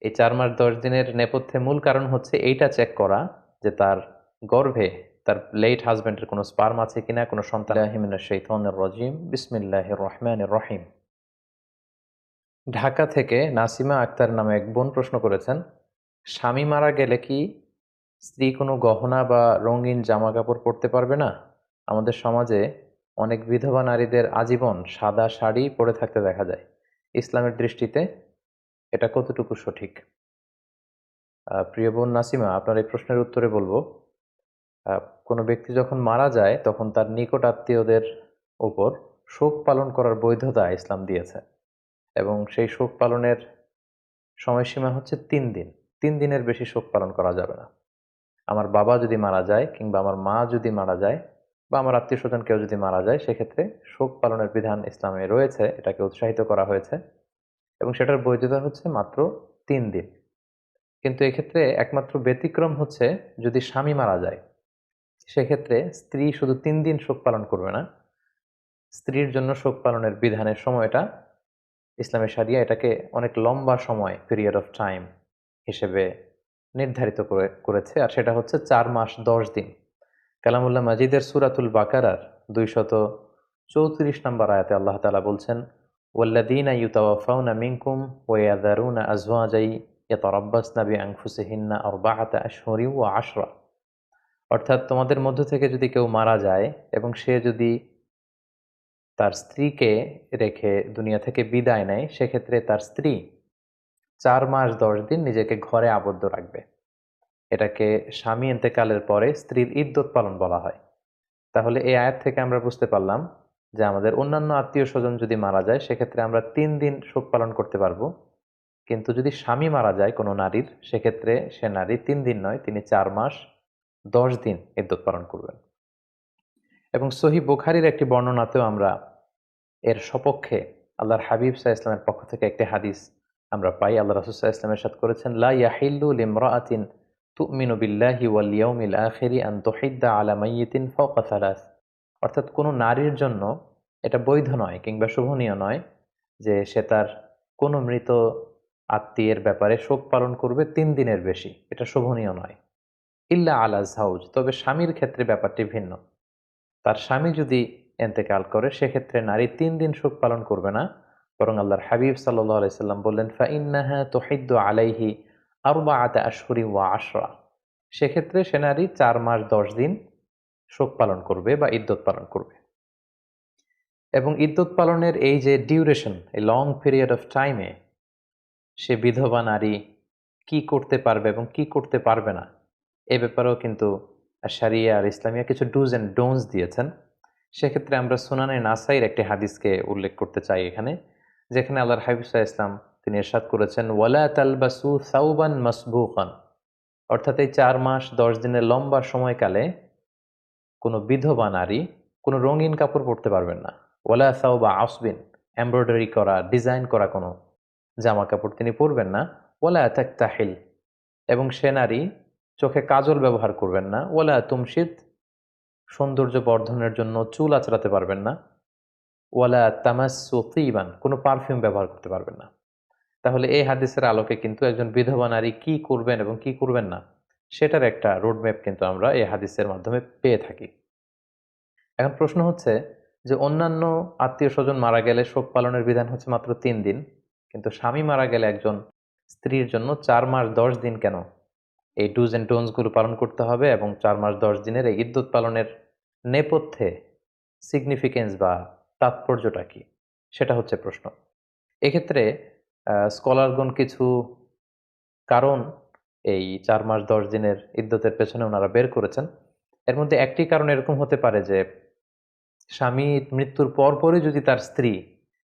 এই 4 মাস 10 দিনের নেপথ্যে মূল কারণ হচ্ছে এইটা চেক করা যে তার গর্ভে তার লেট হাজবেন্ডের কোনো স্পার্ম আছে কিনা, কোনো সন্তান। মিনাশ শাইতানির রাজিম, বিসমিল্লাহির রহমানির রহিম। ঢাকা থেকে নাসিমা আক্তার নামে এক বোন প্রশ্ন করেছেন, স্বামী মারা গেলে কি স্ত্রী কোনো গহনা বা রঙিন জামা কাপড় পরতে পারবে না? আমাদের সমাজে অনেক বিধবা নারীদের আজীবন সাদা শাড়ি পরে থাকতে দেখা যায়। ইসলামের দৃষ্টিতে এটা কতটুকু সঠিক? প্রিয় বোন নাসিমা, আপনার এই প্রশ্নের উত্তরে বলবো, কোনো ব্যক্তি যখন মারা যায় তখন তার নিকট আত্মীয়দের উপর শোক পালন করার বৈধতা ইসলাম দিয়েছে, এবং সেই শোক পালনের সময়সীমা হচ্ছে 3 দিন। 3 দিনের বেশি শোক পালন করা যাবে না। আমার বাবা যদি মারা যায়, কিংবা আমার মা যদি মারা যায়, বা আমার আত্মীয় স্বজন কেউ যদি মারা যায়, সেক্ষেত্রে শোক পালনের বিধান ইসলামে রয়েছে, এটাকে উৎসাহিত করা হয়েছে, এবং সেটার বৈধতা হচ্ছে মাত্র 3 দিন। কিন্তু এক্ষেত্রে একমাত্র ব্যতিক্রম হচ্ছে যদি স্বামী মারা যায়, সেক্ষেত্রে স্ত্রী শুধু 3 দিন শোক পালন করবে না। স্ত্রীর জন্য শোক পালনের বিধানের সময়টা ইসলামের শরিয়া এটাকে অনেক লম্বা সময়, পিরিয়ড অফ টাইম হিসেবে নির্ধারিত করেছে, আর সেটা হচ্ছে 4 মাস 10 দিন। কালামুল্লাহ মাজিদের সূরাতুল বাকারার 234 নম্বর আয়াতে আল্লাহ তাআলা বলছেন, ওয়াল্লাযীনা ইউতাওয়াফাউনা মিনকুম ওয়া ইয়াযারুনা আযওয়াজান ইয়াতারাব্বাসনা বিআনফুসিহিন্না আরবাআতা আশহুরিন ওয়া আশরা। অর্থাৎ তোমাদের মধ্য থেকে যদি কেউ মারা যায় এবং সে যদি তার স্ত্রীকে রেখে দুনিয়া থেকে বিদায় নেয়, সেক্ষেত্রে তার স্ত্রী 4 মাস 10 দিন নিজেকে ঘরে আবদ্ধ রাখবে। এটাকে স্বামী ইন্তেকালের পরে স্ত্রীর ইদ্যত পালন বলা হয়। তাহলে এই আয়াত থেকে আমরা বুঝতে পারলাম যে আমাদের অন্যান্য আত্মীয় স্বজন যদি মারা যায়, সেক্ষেত্রে আমরা 3 দিন শোক পালন করতে পারবো। কিন্তু যদি স্বামী মারা যায় কোনো নারীর, সেক্ষেত্রে সে নারী 3 দিন নয়, তিনি 4 মাস 10 দিন ইদ্যত পালন করবেন। এবং সহিহ বুখারীর একটি বর্ণনাতেও আমরা এর সপক্ষে আল্লাহর হাবিব সাল্লাল্লাহু আলাইহি ওয়াসাল্লামের পক্ষ থেকে একটি হাদিস আমরা পাই। আল্লাহ রাসূল সাল্লাল্লাহু আলাইহি ওয়াসাল্লাম ইরশাদ করেছেন, লা ইয়াহিল্লু লিমরাআতিন তুমিনু বিল্লাহি ওয়াল ইয়াউমিল আখিরি আন তুহিদ্দা আলা মাইয়িতিন ফাওকা সালাস। অর্থাৎ কোনো নারীর জন্য এটা বৈধ নয় কিংবা শোভনীয় নয় যে সে তার কোনো মৃত আত্মীয়ের ব্যাপারে শোক পালন করবে 3 দিনের বেশি। এটা শোভনীয় নয়। ইল্লা আলা যাওজ, তবে স্বামীর ক্ষেত্রে ব্যাপারটি ভিন্ন। তার স্বামী যদি এন্তেকাল করে, সেক্ষেত্রে নারী 3 দিন শোক পালন করবে না, বরং আল্লাহর হাবিব সাল্লাল্লাহু আলাইহি সাল্লাম বললেন, ফাইন্নাহা তুহিদ্দু আলাইহি আরবাআতা আশহুরি ওয়া আশরা। সেক্ষেত্রে সে নারী 4 মাস 10 দিন শোক পালন করবে বা ইদ্যত পালন করবে। এবং ইদ্যত পালনের এই যে ডিউরেশন, এই লং পিরিয়ড অফ টাইমে সে বিধবা নারী কি করতে পারবে এবং কি করতে পারবে না, এ ব্যাপারেও কিন্তু শারিয়া আর ইসলামিয়া কিছু ডুজ অ্যান্ড ডোন্টস দিয়েছেন। সেক্ষেত্রে আমরা সুনানে নাসাইর একটি হাদিসকে উল্লেখ করতে চাই এখানে, যেখানে আল্লাহর হাবিব সাল্লাল্লাহু আলাইহি ওয়াসাল্লাম তিনি ইরশাদ করেছেন, ওয়ালা তালবাসু সাওবান মাসবুকান। অর্থাৎ এই 4 মাস 10 দিনের লম্বা সময়কালে কোনো বিধবা নারী কোনো রঙিন কাপড় পরতে পারবেন না। ওয়ালা সাওবা আসবিন, এমব্রয়ডারি করা, ডিজাইন করা কোনো জামা কাপড় তিনি পরবেন না। ওয়ালা তাকতাহিল, এবং সে নারী চোখে কাজল ব্যবহার করবেন না। ওয়ালা তুমশিত, সৌন্দর্য বর্ধনের জন্য চুল আঁচড়াতে পারবেন না। ওয়ালা তামাসসু তিবান, কোনো পারফিউম ব্যবহার করতে পারবেন না। তাহলে এই হাদিসের আলোকে কিন্তু একজন বিধবা নারী কি করবেন এবং কি করবেন না, সেটার একটা রোডম্যাপ কিন্তু আমরা এই হাদিসের মাধ্যমে পেয়ে থাকি। এখন প্রশ্ন হচ্ছে যে অন্যান্য আত্মীয় স্বজন মারা গেলে শোক পালনের বিধান হচ্ছে মাত্র 3 দিন, কিন্তু স্বামী মারা গেলে একজন স্ত্রীর জন্য 4 মাস 10 দিন কেন এই ডুজ অ্যান্ড ডোন্টস গুলো পালন করতে হবে, এবং 4 মাস 10 দিনের এই ইদ্যত পালনের নেপথ্যে সিগনিফিকেন্স বা তাৎপর্যটা কি, সেটা হচ্ছে প্রশ্ন। এক্ষেত্রে স্কলারগণ কিছু কারণ এই 4 মাস 10 দিনের ইদ্যতের পেছনে ওনারা বের করেছেন। এর মধ্যে একটি কারণ এরকম হতে পারে যে স্বামীর মৃত্যুর পরপরই যদি তার স্ত্রী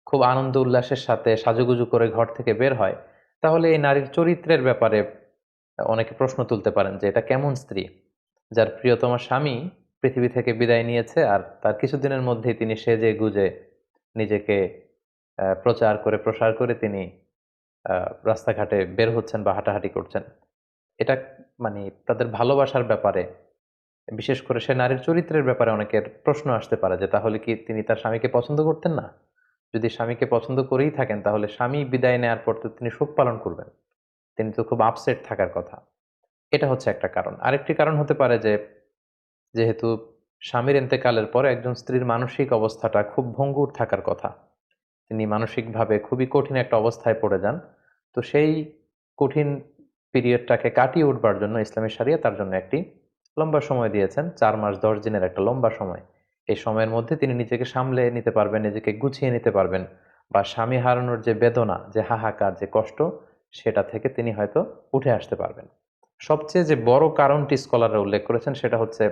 খুব আনন্দ উল্লাসের সাথে সাজুগুজু করে ঘর থেকে বের হয়, তাহলে এই নারীর চরিত্রের ব্যাপারে অনেকে প্রশ্ন তুলতে পারেন যে এটা কেমন স্ত্রী, যার প্রিয়তমা স্বামী পৃথিবী থেকে বিদায় নিয়েছে, আর তার কিছুদিনের মধ্যেই তিনি সেজে গুজে নিজেকে প্রচার করে প্রসার করে তিনি রাস্তাঘাটে বের হচ্ছেন বা হাঁটাহাঁটি করছেন। এটা মানে তাদের ভালোবাসার ব্যাপারে, বিশেষ করে সে নারীর চরিত্রের ব্যাপারে অনেকের প্রশ্ন আসতে পারে যে তাহলে কি তিনি তার স্বামীকে পছন্দ করতেন না? যদি স্বামীকে পছন্দ করেই থাকেন, তাহলে স্বামী বিদায় নেওয়ার পর তো তিনি শোক পালন করবেন। তিনি তো খুব আপসেট থাকার কথা। এটা হচ্ছে একটা কারণ। আরেকটি কারণ হতে পারে যে, যেহেতু স্বামীর ইন্তেকালের পর একজন স্ত্রীর মানসিক অবস্থাটা খুব ভঙ্গুর থাকার কথা। তিনি মানসিকভাবে খুবই কঠিন একটা অবস্থায় পড়ে যান। তো সেই কঠিন পিরিয়ডটাকে কাটিয়ে উঠবার জন্য ইসলামী শরিয়া তার জন্য একটি লম্বা সময় দিয়েছেন। ৪ মাস ১০ দিনের একটা লম্বা সময়। এই সময়ের মধ্যে তিনি নিজেকে সামলে নিতে পারবেন, নিজেকে গুছিয়ে নিতে পারবেন, বা স্বামী হারানোর যে বেদনা, যে হাহাকার, যে কষ্ট, সেটা থেকে তিনি হয়তো উঠে আসতে পারবেন। সবচেয়ে যে বড় কারণটি স্কলাররা উল্লেখ করেছেন সেটা হচ্ছে,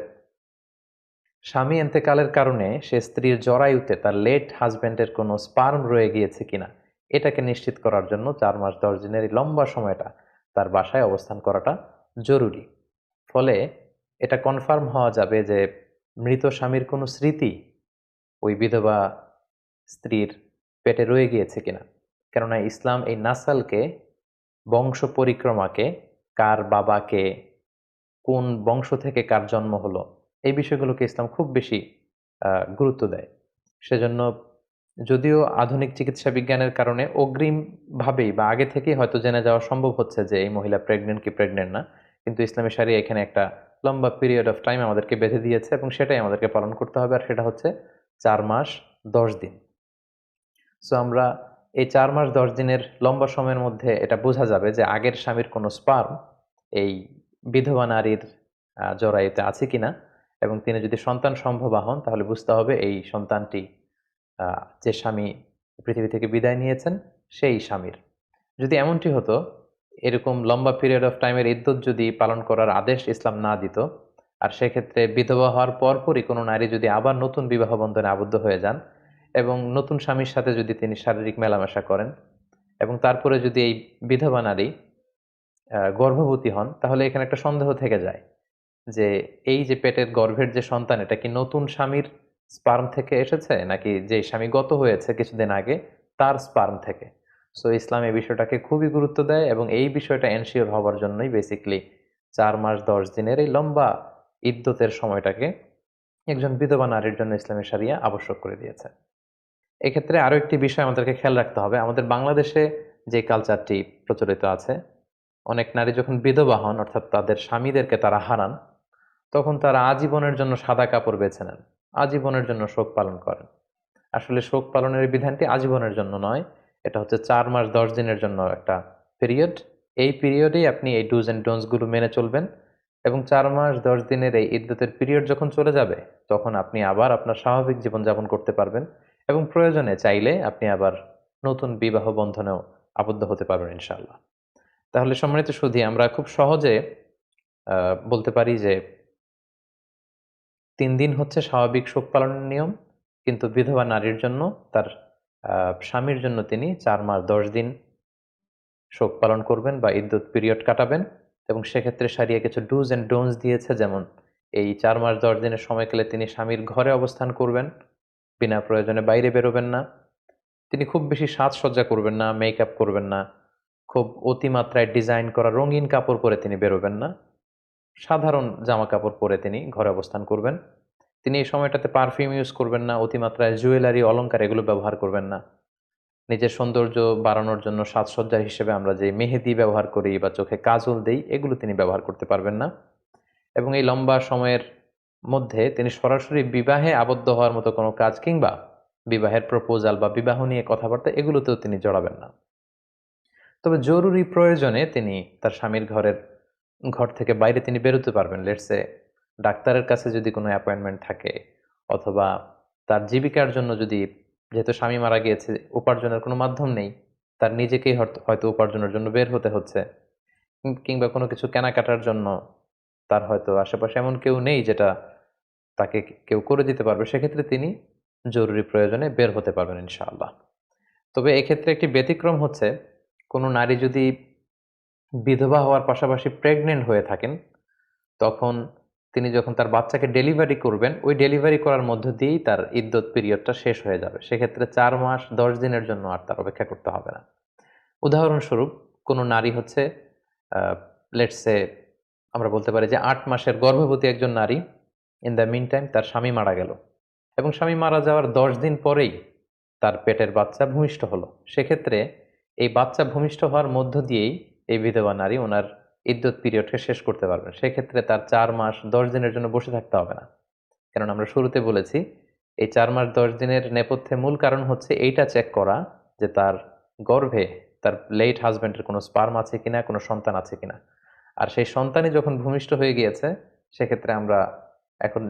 স্বামী ইন্তেকালের কারণে সে স্ত্রীর জরায়ুতে তার লেট হাজব্যান্ডের কোনো স্পার্ম রয়ে গিয়েছে কিনা এটাকে নিশ্চিত করার জন্য ৪ মাস ১০ দিনের এই লম্বা সময়টা তার বাসায় অবস্থান করাটা জরুরি। ফলে এটা কনফার্ম হওয়া যাবে যে মৃত স্বামীর কোনো স্মৃতি ওই বিধবা স্ত্রীর পেটে রয়ে গিয়েছে কিনা। কেননা ইসলাম এই নাসালকে, বংশ পরিক্রমাকে, কার বাবাকে, কোন বংশ থেকে কার জন্ম হলো, এই বিষয়গুলোকে ইসলাম খুব বেশি গুরুত্ব দেয়। সেজন্য যদিও আধুনিক চিকিৎসা বিজ্ঞানের কারণে অগ্রিমভাবেই বা আগে থেকেই হয়তো জেনে যাওয়া সম্ভব হচ্ছে যে এই মহিলা প্রেগনেন্ট কি প্রেগনেন্ট না, কিন্তু ইসলামী শরিয়া এখানে একটা লম্বা পিরিয়ড অফ টাইম আমাদেরকে বেঁধে দিয়েছে এবং সেটাই আমাদেরকে পালন করতে হবে, আর সেটা হচ্ছে ৪ মাস ১০ দিন। সো আমরা এই ৪ মাস ১০ দিনের লম্বা সময়ের মধ্যে এটা বোঝা যাবে যে আগের স্বামীর কোনো স্পার্ম এই বিধবা নারীর জরায়ুতে আছে কিনা, এবং তিনি যদি সন্তান সম্ভবা হন তাহলে বুঝতে হবে এই সন্তানটি যে স্বামী পৃথিবী থেকে বিদায় নিয়েছেন সেই স্বামীর। যদি এমনটি হতো, এরকম লম্বা পিরিয়ড অফ টাইমের ইদ্যত যদি পালন করার আদেশ ইসলাম না দিত, আর সেক্ষেত্রে বিধবা হওয়ার পরপরই কোনো নারী যদি আবার নতুন বিবাহ বন্ধনে আবদ্ধ হয়ে যান এবং নতুন স্বামীর সাথে যদি তিনি শারীরিক মেলামেশা করেন এবং তারপরে যদি এই বিধবা নারী গর্ভবতী হন, তাহলে এখানে একটা সন্দেহ থেকে যায় যে এই যে পেটের গর্ভের যে সন্তান, এটা কি নতুন স্বামীর স্পার্ম থেকে এসেছে নাকি যে স্বামী গত হয়েছে কিছুদিন আগে তার স্পার্ম থেকে। সো ইসলাম এই বিষয়টাকে খুবই গুরুত্ব দেয় এবং এই বিষয়টা এনশিওর হওয়ার জন্যই বেসিক্যালি ৪ মাস ১০ দিনের এই লম্বা ইদ্যতের সময়টাকে একজন বিধবা নারীর জন্য ইসলামী শরিয়া আবশ্যক করে দিয়েছে। এক্ষেত্রে আরো একটি বিষয় আমাদেরকে খেয়াল রাখতে হবে। আমাদের বাংলাদেশে যে কালচারটি প্রচলিত আছে, অনেক নারী যখন বিধবা হন, অর্থাৎ তাদের স্বামীদেরকে তারা হারান, তখন তারা আজীবনের জন্য সাদা কাপড় বেছে নেন, আজীবনের জন্য শোক পালন করেন। আসলে শোক পালনের বিধানটি আজীবনের জন্য নয়, এটা হচ্ছে ৪ মাস ১০ দিনের জন্য একটা পিরিয়ড। এই পিরিয়ডেই আপনি এই ডুজ অ্যান্ড ডোন্টস গুলো মেনে চলবেন এবং ৪ মাস ১০ দিনের এই ইদ্যতের পিরিয়ড যখন চলে যাবে, তখন আপনি আবার আপনার স্বাভাবিক জীবনযাপন করতে পারবেন এবং প্রয়োজনে চাইলে আপনি আবার নতুন বিবাহ বন্ধনেও আবদ্ধ হতে পারবেন ইনশাআল্লাহ। তাহলে সম্মানিত সুধী, আমরা খুব সহজে বলতে পারি যে ৩ দিন হচ্ছে স্বাভাবিক শোক পালনের নিয়ম, কিন্তু বিধবা নারীর জন্য, তার স্বামীর জন্য তিনি ৪ মাস ১০ দিন শোক পালন করবেন বা ইদ্যত পিরিয়ড কাটাবেন। এবং সেক্ষেত্রে শরিয়া কিছু ডুজ অ্যান্ড ডোন্টস দিয়েছে, যেমন এই ৪ মাস ১০ দিনের সময়কালে তিনি স্বামীর ঘরে অবস্থান করবেন, বিনা প্রয়োজনে বাইরে বেরোবেন না, তিনি খুব বেশি সাজসজ্জা করবেন না, মেকআপ করবেন না, খুব অতিমাত্রায় ডিজাইন করা রঙিন কাপড় পরে তিনি বেরোবেন না, সাধারণ জামা কাপড় পরে তিনি ঘরে অবস্থান করবেন। তিনি এই সময়টাতে পারফিউম ইউজ করবেন না, অতিমাত্রায় জুয়েলারি অলংকার এগুলো ব্যবহার করবেন না। নিজের সৌন্দর্য বাড়ানোর জন্য সাজসজ্জা হিসেবে আমরা যে মেহেদি ব্যবহার করি বা চোখে কাজল দেই, এগুলো তিনি ব্যবহার করতে পারবেন না। এবং এই লম্বা সময়ের মধ্যে তিনি সরাসরি বিবাহে আবদ্ধ হওয়ার মতো কোনো কাজ কিংবা বিবাহের প্রপোজাল বা বিবাহ নিয়ে কথাবার্তা এগুলোতেও তিনি জড়াবেন না। তবে জরুরি প্রয়োজনে তিনি তার স্বামীর ঘর থেকে বাইরে তিনি বেরোতে পারবেন। লেটসে ডাক্তারের কাছে যদি কোনো অ্যাপয়েন্টমেন্ট থাকে, অথবা তার জীবিকার জন্য যদি, যেহেতু স্বামী মারা গিয়েছে, উপার্জনের কোনো মাধ্যম নেই, তার নিজেকেই হয়তো উপার্জনের জন্য বের হতে হচ্ছে, কিংবা কোনো কিছু কেনাকাটার জন্য তার হয়তো আশেপাশে এমন কেউ নেই যেটা তাকে কেউ করে দিতে পারবে, সেক্ষেত্রে তিনি জরুরি প্রয়োজনে বের হতে পারবেন ইনশাআল্লাহ। তবে এক্ষেত্রে একটি ব্যতিক্রম হচ্ছে, কোনো নারী যদি বিধবা হওয়ার পাশাপাশি প্রেগনেন্ট হয়ে থাকেন, তখন তিনি যখন তার বাচ্চাকে ডেলিভারি করবেন, ওই ডেলিভারি করার মধ্য দিয়েই তার ইদ্যত পিরিয়ডটা শেষ হয়ে যাবে। সেক্ষেত্রে ৪ মাস ১০ দিনের জন্য আর তার অপেক্ষা করতে হবে না। উদাহরণস্বরূপ, কোনো নারী হচ্ছে লেটস সে আমরা বলতে পারি যে ৮ মাসের গর্ভবতী একজন নারী, ইন দ্য মিন টাইম তার স্বামী মারা গেল এবং স্বামী মারা যাওয়ার ১০ দিন পরেই তার পেটের বাচ্চা ভূমিষ্ঠ হলো। সেক্ষেত্রে এই বাচ্চা ভূমিষ্ঠ হওয়ার মধ্য দিয়েই এই বিধবা নারী ওনার ইদ্যত পিরিয়ডকে শেষ করতে পারবেন। সেক্ষেত্রে তার 4 মাস 10 দিনের জন্য বসে থাকতে হবে না। কারণ আমরা শুরুতে বলেছি এই 4 মাস 10 দিনের নেপথ্যে মূল কারণ হচ্ছে এইটা চেক করা যে তার গর্ভে তার লেট হাজবেন্ডের কোনো স্পার্ম আছে কিনা, কোনো সন্তান আছে কিনা। আর সেই সন্তানই যখন ভূমিষ্ঠ হয়ে গিয়েছে সেক্ষেত্রে আমরা এখন